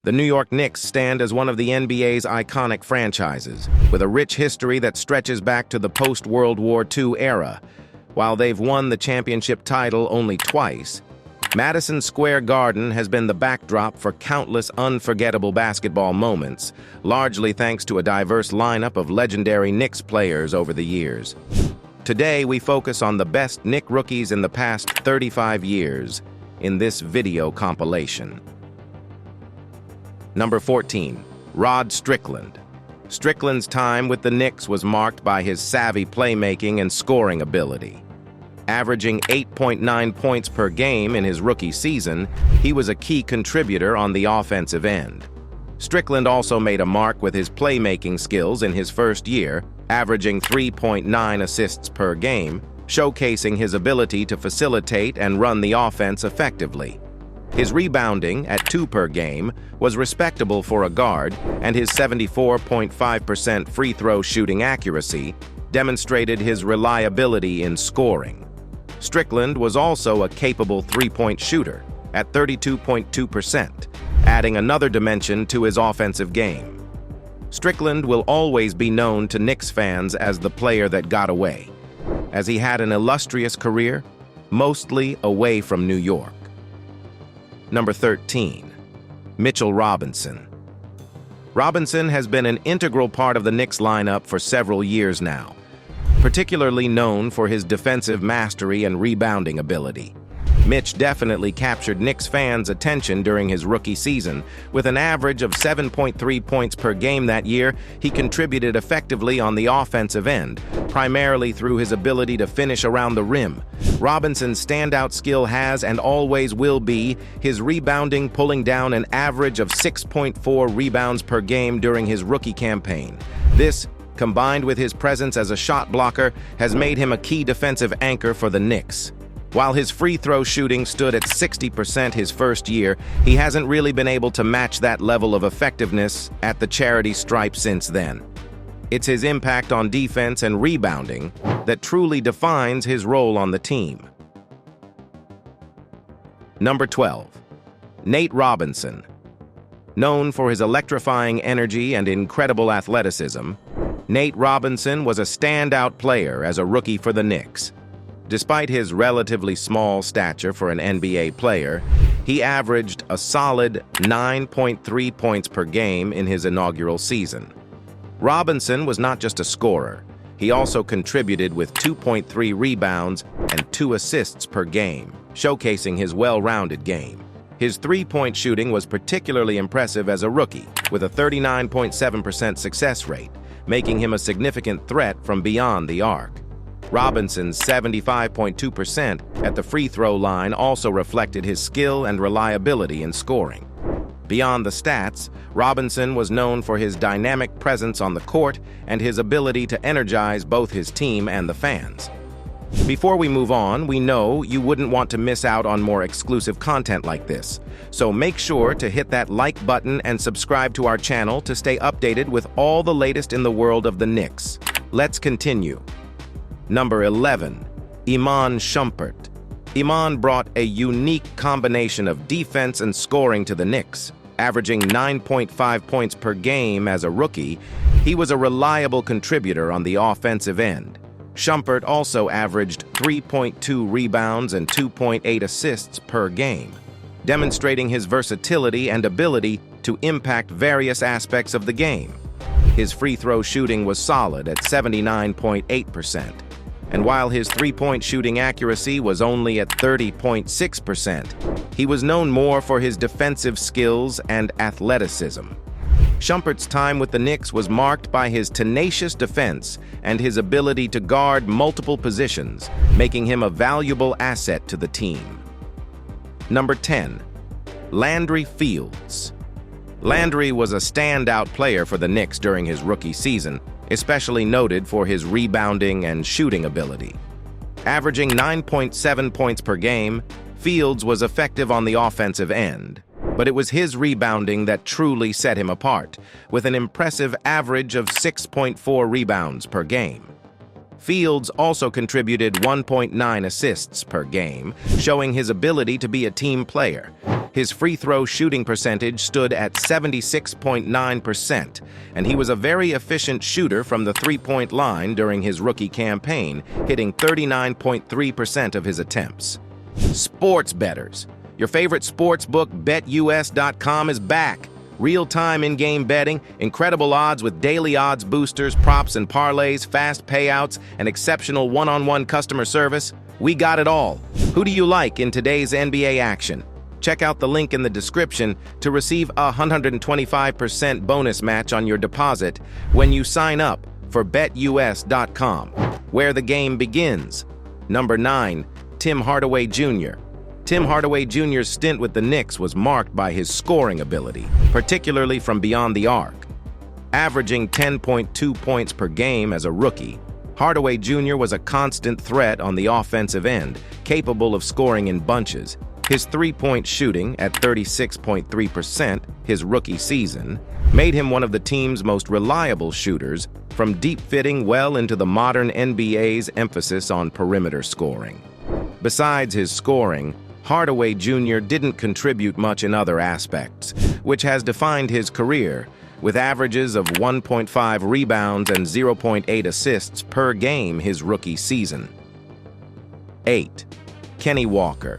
The New York Knicks stand as one of the NBA's iconic franchises, with a rich history that stretches back to the post-World War II era. While they've won the championship title only twice, Madison Square Garden has been the backdrop for countless unforgettable basketball moments, largely thanks to a diverse lineup of legendary Knicks players over the years. Today, we focus on the best Knicks rookies in the past 35 years in this video compilation. Number 14, Rod Strickland. Strickland's time with the Knicks was marked by his savvy playmaking and scoring ability. Averaging 8.9 points per game in his rookie season, he was a key contributor on the offensive end. Strickland also made a mark with his playmaking skills in his first year, averaging 3.9 assists per game, showcasing his ability to facilitate and run the offense effectively. His rebounding, at 2 per game, was respectable for a guard, and his 74.5% free throw shooting accuracy demonstrated his reliability in scoring. Strickland was also a capable three-point shooter, at 32.2%, adding another dimension to his offensive game. Strickland will always be known to Knicks fans as the player that got away, as he had an illustrious career, mostly away from New York. Number 13, Mitchell Robinson. Robinson has been an integral part of the Knicks lineup for several years now, particularly known for his defensive mastery and rebounding ability. Mitch definitely captured Knicks fans' attention during his rookie season. With an average of 7.3 points per game that year, he contributed effectively on the offensive end, primarily through his ability to finish around the rim. Robinson's standout skill has and always will be his rebounding, pulling down an average of 6.4 rebounds per game during his rookie campaign. This, combined with his presence as a shot blocker, has made him a key defensive anchor for the Knicks. While his free throw shooting stood at 60% his first year, he hasn't really been able to match that level of effectiveness at the charity stripe since then. It's his impact on defense and rebounding that truly defines his role on the team. Number 12, Nate Robinson. Known for his electrifying energy and incredible athleticism, Nate Robinson was a standout player as a rookie for the Knicks. Despite his relatively small stature for an NBA player, he averaged a solid 9.3 points per game in his inaugural season. Robinson was not just a scorer. He also contributed with 2.3 rebounds and 2 assists per game, showcasing his well-rounded game. His three-point shooting was particularly impressive as a rookie, with a 39.7% success rate, making him a significant threat from beyond the arc. Robinson's 75.2% at the free throw line also reflected his skill and reliability in scoring. Beyond the stats, Robinson was known for his dynamic presence on the court and his ability to energize both his team and the fans. Before we move on, we know you wouldn't want to miss out on more exclusive content like this, so make sure to hit that like button and subscribe to our channel to stay updated with all the latest in the world of the Knicks. Let's continue. Number 11, Iman Shumpert. Iman brought a unique combination of defense and scoring to the Knicks. Averaging 9.5 points per game as a rookie, he was a reliable contributor on the offensive end. Shumpert also averaged 3.2 rebounds and 2.8 assists per game, demonstrating his versatility and ability to impact various aspects of the game. His free throw shooting was solid at 79.8%. And while his three-point shooting accuracy was only at 30.6%, he was known more for his defensive skills and athleticism. Shumpert's time with the Knicks was marked by his tenacious defense and his ability to guard multiple positions, making him a valuable asset to the team. Number 10, Landry Fields. Landry was a standout player for the Knicks during his rookie season, especially noted for his rebounding and shooting ability. Averaging 9.7 points per game, Fields was effective on the offensive end, but it was his rebounding that truly set him apart, with an impressive average of 6.4 rebounds per game. Fields also contributed 1.9 assists per game, showing his ability to be a team player. His free throw shooting percentage stood at 76.9%, and he was a very efficient shooter from the three-point line during his rookie campaign, hitting 39.3% of his attempts. Sports bettors. Your favorite sports book, BetUS.com, is back. Real-time in-game betting, incredible odds with daily odds boosters, props and parlays, fast payouts, and exceptional one-on-one customer service. We got it all. Who do you like in today's NBA action? Check out the link in the description to receive a 125% bonus match on your deposit when you sign up for BetUS.com, where the game begins. Number 9, Tim Hardaway Jr. Tim Hardaway Jr.'s stint with the Knicks was marked by his scoring ability, particularly from beyond the arc. Averaging 10.2 points per game as a rookie, Hardaway Jr. was a constant threat on the offensive end, capable of scoring in bunches. His three-point shooting at 36.3% his rookie season made him one of the team's most reliable shooters, from deep fitting well into the modern NBA's emphasis on perimeter scoring. Besides his scoring, Hardaway Jr. didn't contribute much in other aspects, which has defined his career, with averages of 1.5 rebounds and 0.8 assists per game his rookie season. 8. Kenny Walker.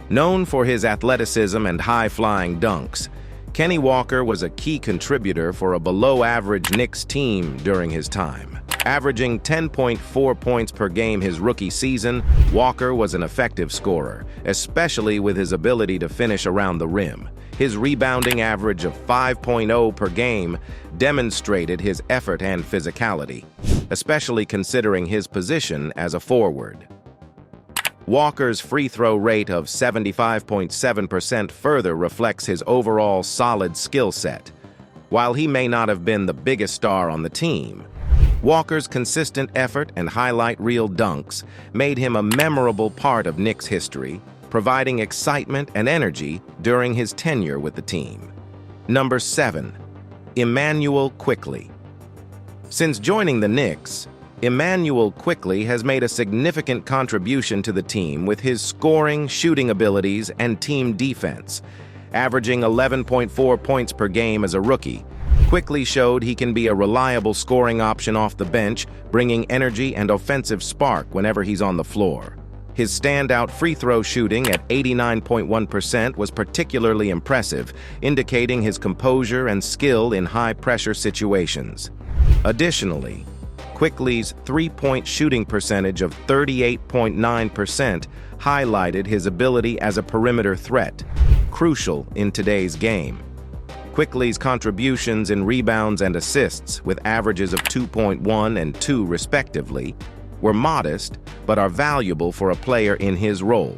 Known for his athleticism and high-flying dunks, Kenny Walker was a key contributor for a below-average Knicks team during his time. Averaging 10.4 points per game his rookie season, Walker was an effective scorer, especially with his ability to finish around the rim. His rebounding average of 5.0 per game demonstrated his effort and physicality, especially considering his position as a forward. Walker's free throw rate of 75.7% further reflects his overall solid skill set. While he may not have been the biggest star on the team, Walker's consistent effort and highlight reel dunks made him a memorable part of Knicks history, providing excitement and energy during his tenure with the team. Number 7. Immanuel Quickley. Since joining the Knicks, Immanuel Quickley has made a significant contribution to the team with his scoring, shooting abilities, and team defense. Averaging 11.4 points per game as a rookie, Quickley showed he can be a reliable scoring option off the bench, bringing energy and offensive spark whenever he's on the floor. His standout free throw shooting at 89.1% was particularly impressive, indicating his composure and skill in high-pressure situations. Additionally, Quickley's three-point shooting percentage of 38.9% highlighted his ability as a perimeter threat, crucial in today's game. Quickley's contributions in rebounds and assists, with averages of 2.1 and 2 respectively, were modest but are valuable for a player in his role.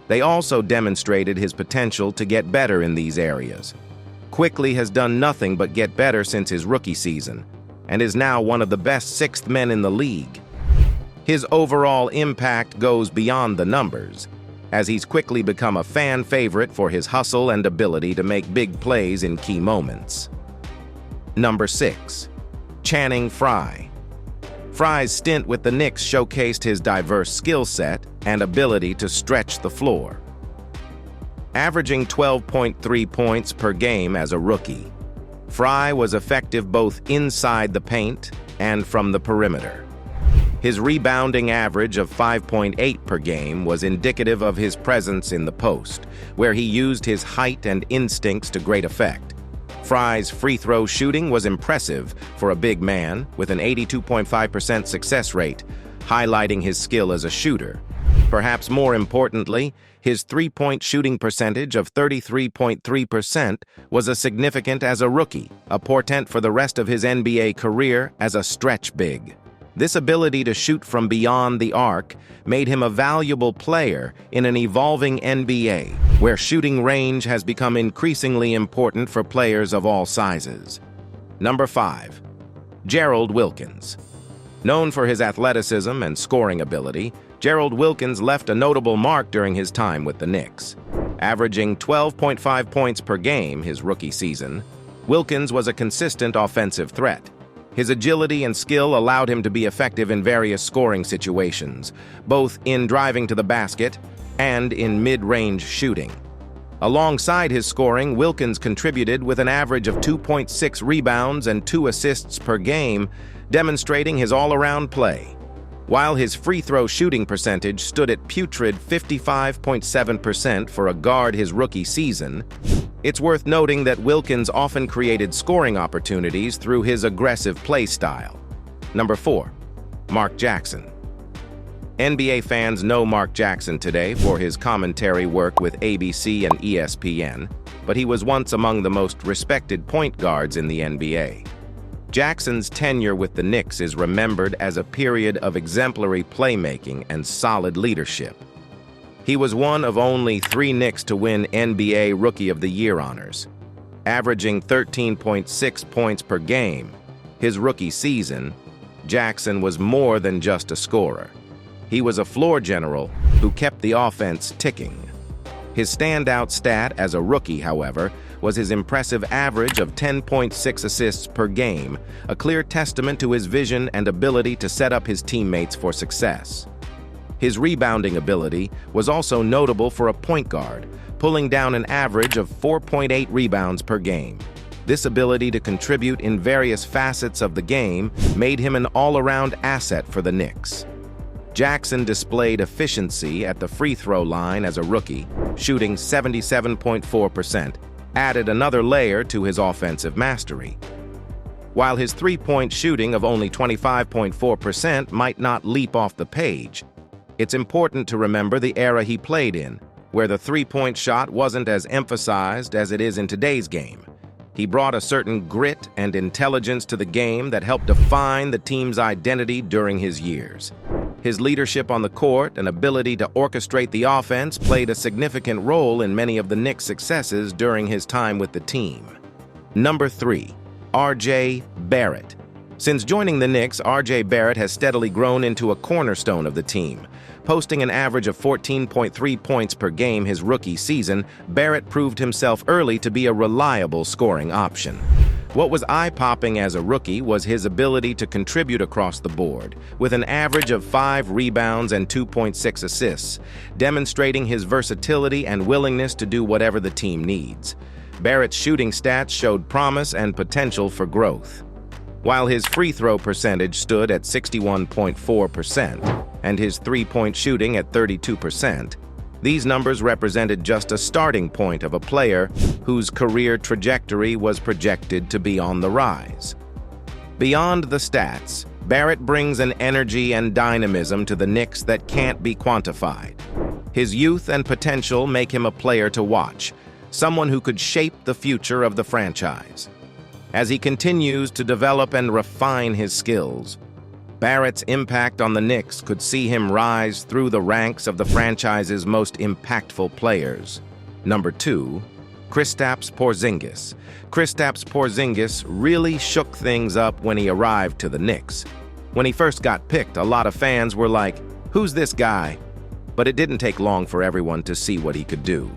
They also demonstrated his potential to get better in these areas. Quickley has done nothing but get better since his rookie season, and is now one of the best sixth men in the league. His overall impact goes beyond the numbers, as he's quickly become a fan favorite for his hustle and ability to make big plays in key moments. Number 6. Channing Frye. Frye's stint with the Knicks showcased his diverse skill set and ability to stretch the floor. Averaging 12.3 points per game as a rookie, Frye was effective both inside the paint and from the perimeter. His rebounding average of 5.8 per game was indicative of his presence in the post, where he used his height and instincts to great effect. Frye's free throw shooting was impressive for a big man, with an 82.5% success rate, highlighting his skill as a shooter. Perhaps more importantly, his three-point shooting percentage of 33.3% was as significant as a rookie, a portent for the rest of his NBA career as a stretch big. This ability to shoot from beyond the arc made him a valuable player in an evolving NBA, where shooting range has become increasingly important for players of all sizes. Number 5. Gerald Wilkins. Known for his athleticism and scoring ability, Gerald Wilkins left a notable mark during his time with the Knicks. Averaging 12.5 points per game his rookie season, Wilkins was a consistent offensive threat. His agility and skill allowed him to be effective in various scoring situations, both in driving to the basket and in mid-range shooting. Alongside his scoring, Wilkins contributed with an average of 2.6 rebounds and 2 assists per game, demonstrating his all-around play. While his free throw shooting percentage stood at putrid 55.7% for a guard his rookie season, it's worth noting that Wilkins often created scoring opportunities through his aggressive play style. Number 4. Mark Jackson. NBA fans know Mark Jackson today for his commentary work with ABC and ESPN, but he was once among the most respected point guards in the NBA. Jackson's tenure with the Knicks is remembered as a period of exemplary playmaking and solid leadership. He was one of only 3 Knicks to win NBA Rookie of the Year honors. Averaging 13.6 points per game his rookie season, Jackson was more than just a scorer. He was a floor general who kept the offense ticking. His standout stat as a rookie, however, was his impressive average of 10.6 assists per game, a clear testament to his vision and ability to set up his teammates for success. His rebounding ability was also notable for a point guard, pulling down an average of 4.8 rebounds per game. This ability to contribute in various facets of the game made him an all-around asset for the Knicks. Jackson displayed efficiency at the free throw line as a rookie, shooting 77.4%, added another layer to his offensive mastery. While his three-point shooting of only 25.4% might not leap off the page, it's important to remember the era he played in, where the three-point shot wasn't as emphasized as it is in today's game. He brought a certain grit and intelligence to the game that helped define the team's identity during his years. His leadership on the court and ability to orchestrate the offense played a significant role in many of the Knicks' successes during his time with the team. Number 3. R.J. Barrett. Since joining the Knicks, R.J. Barrett has steadily grown into a cornerstone of the team. Posting an average of 14.3 points per game his rookie season, Barrett proved himself early to be a reliable scoring option. What was eye-popping as a rookie was his ability to contribute across the board, with an average of 5 rebounds and 2.6 assists, demonstrating his versatility and willingness to do whatever the team needs. Barrett's shooting stats showed promise and potential for growth. While his free throw percentage stood at 61.4% and his three-point shooting at 32%, these numbers represented just a starting point of a player whose career trajectory was projected to be on the rise. Beyond the stats, Barrett brings an energy and dynamism to the Knicks that can't be quantified. His youth and potential make him a player to watch, someone who could shape the future of the franchise. As he continues to develop and refine his skills, Barrett's impact on the Knicks could see him rise through the ranks of the franchise's most impactful players. Number 2. Kristaps Porzingis. Kristaps Porzingis really shook things up when he arrived to the Knicks. When he first got picked, a lot of fans were like, "Who's this guy?" But it didn't take long for everyone to see what he could do.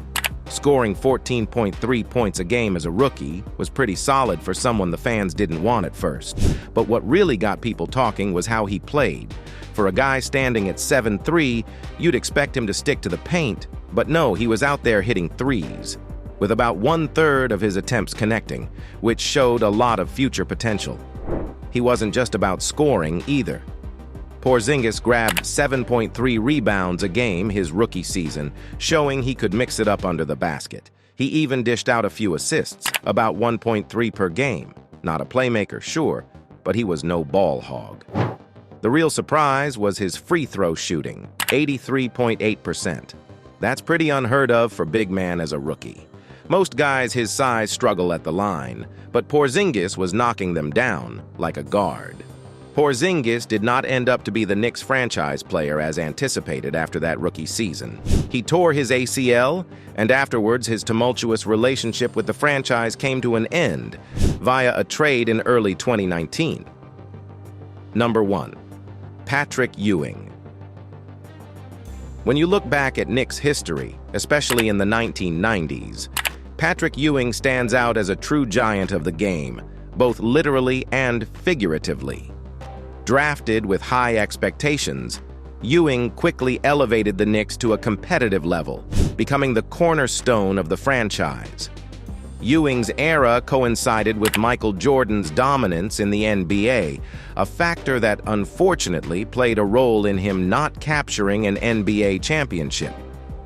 Scoring 14.3 points a game as a rookie was pretty solid for someone the fans didn't want at first. But what really got people talking was how he played. For a guy standing at 7'3", you'd expect him to stick to the paint, but no, he was out there hitting threes, with about 1/3 of his attempts connecting, which showed a lot of future potential. He wasn't just about scoring either. Porzingis grabbed 7.3 rebounds a game his rookie season, showing he could mix it up under the basket. He even dished out a few assists, about 1.3 per game. Not a playmaker, sure, but he was no ball hog. The real surprise was his free throw shooting, 83.8%. That's pretty unheard of for big man as a rookie. Most guys his size struggle at the line, but Porzingis was knocking them down like a guard. Porzingis did not end up to be the Knicks franchise player as anticipated after that rookie season. He tore his ACL, and afterwards his tumultuous relationship with the franchise came to an end via a trade in early 2019. Number 1. Patrick Ewing. When you look back at Knicks history, especially in the 1990s, Patrick Ewing stands out as a true giant of the game, both literally and figuratively. Drafted with high expectations, Ewing quickly elevated the Knicks to a competitive level, becoming the cornerstone of the franchise. Ewing's era coincided with Michael Jordan's dominance in the NBA, a factor that unfortunately played a role in him not capturing an NBA championship.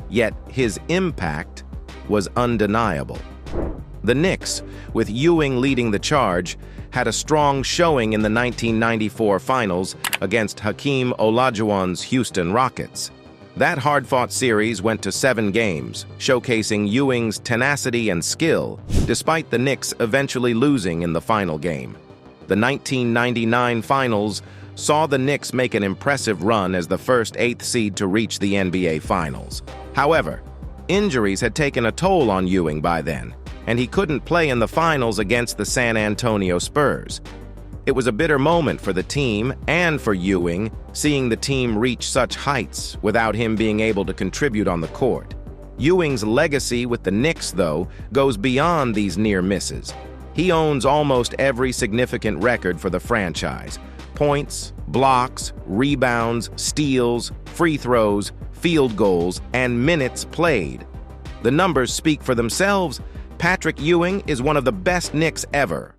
Yet his impact was undeniable. The Knicks, with Ewing leading the charge, had a strong showing in the 1994 finals against Hakeem Olajuwon's Houston Rockets. That hard-fought series went to 7 games, showcasing Ewing's tenacity and skill, despite the Knicks eventually losing in the final game. The 1999 finals saw the Knicks make an impressive run as the first 8th seed to reach the NBA Finals. However, injuries had taken a toll on Ewing by then, and he couldn't play in the finals against the San Antonio Spurs. It was a bitter moment for the team and for Ewing, seeing the team reach such heights without him being able to contribute on the court. Ewing's legacy with the Knicks, though, goes beyond these near misses. He owns almost every significant record for the franchise: points, blocks, rebounds, steals, free throws, field goals, and minutes played. The numbers speak for themselves. Patrick Ewing is one of the best Knicks ever.